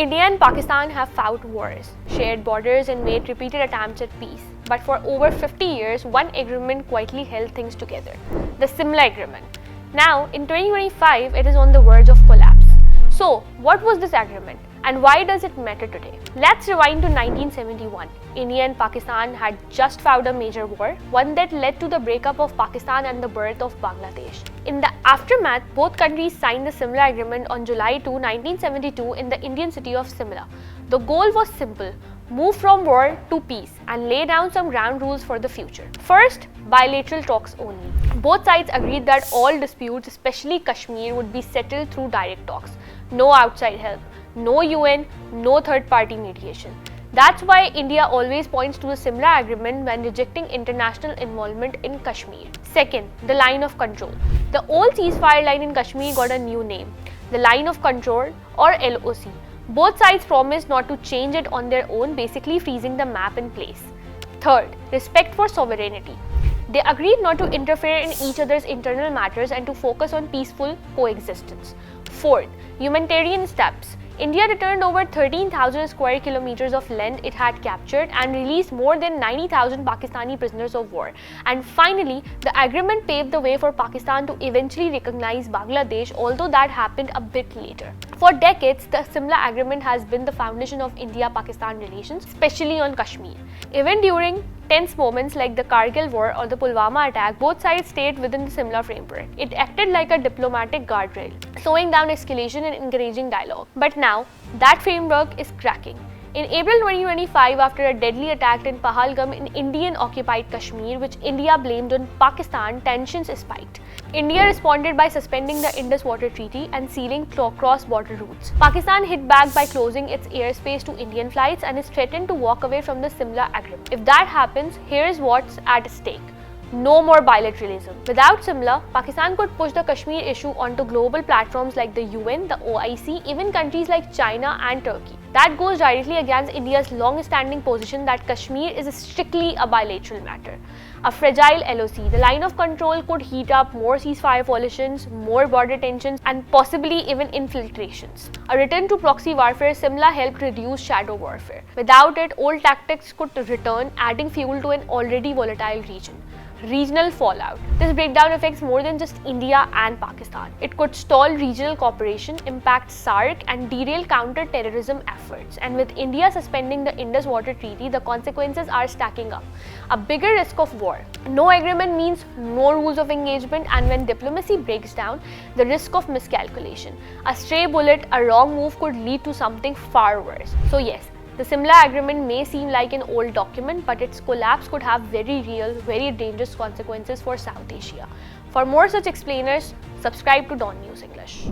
India and Pakistan have fought wars, shared borders and made repeated attempts at peace. But for over 50 years, one agreement quietly held things together, the Simla Agreement. Now, in 2025, it is on the verge of collapse. So, what was this agreement and why does it matter today? Let's rewind to 1971. India and Pakistan had just fought a major war, one that led to the breakup of Pakistan and the birth of Bangladesh. In the aftermath, both countries signed the Simla Agreement on July 2, 1972 in the Indian city of Simla. The goal was simple: move from war to peace and lay down some ground rules for the future. First, bilateral talks only. Both sides agreed that all disputes, especially Kashmir, would be settled through direct talks. No outside help, no UN, no third-party mediation. That's why India always points to the Simla Agreement when rejecting international involvement in Kashmir. Second, the line of control. The old ceasefire line in Kashmir got a new name, the line of control or LOC. Both sides promised not to change it on their own, basically freezing the map in place. Third, respect for sovereignty. They agreed not to interfere in each other's internal matters and to focus on peaceful coexistence. Fourth, humanitarian steps. India returned over 13,000 square kilometers of land it had captured and released more than 90,000 Pakistani prisoners of war. And finally, the agreement paved the way for Pakistan to eventually recognize Bangladesh, although that happened a bit later. For decades, the Simla Agreement has been the foundation of India-Pakistan relations, especially on Kashmir. Even during tense moments like the Kargil War or the Pulwama attack, both sides stayed within the Simla framework. It acted like a diplomatic guardrail, slowing down escalation and encouraging dialogue. But now, that framework is cracking. In April 2025, after a deadly attack in Pahalgam in Indian-occupied Kashmir, which India blamed on Pakistan, tensions spiked. India responded by suspending the Indus Water Treaty and sealing cross-border routes. Pakistan hit back by closing its airspace to Indian flights and is threatened to walk away from the Simla Agreement. If that happens, here's what's at stake. No more bilateralism. Without Simla, Pakistan could push the Kashmir issue onto global platforms like the UN, the OIC, even countries like China and Turkey. That goes directly against India's long-standing position that Kashmir is strictly a bilateral matter. A fragile LOC, the line of control could heat up more ceasefire violations, more border tensions, and possibly even infiltrations. A return to proxy warfare, Simla helped reduce shadow warfare. Without it, old tactics could return, adding fuel to an already volatile region. Regional fallout. This breakdown affects more than just India and Pakistan. It could stall regional cooperation, impact SAARC, and derail counter-terrorism efforts. And with India suspending the Indus Water Treaty, the consequences are stacking up. A bigger risk of war. No agreement means no rules of engagement, and when diplomacy breaks down, the risk of miscalculation. A stray bullet, a wrong move could lead to something far worse. So yes, the Simla Agreement may seem like an old document, but its collapse could have very real, very dangerous consequences for South Asia. For more such explainers, subscribe to DawnNews English.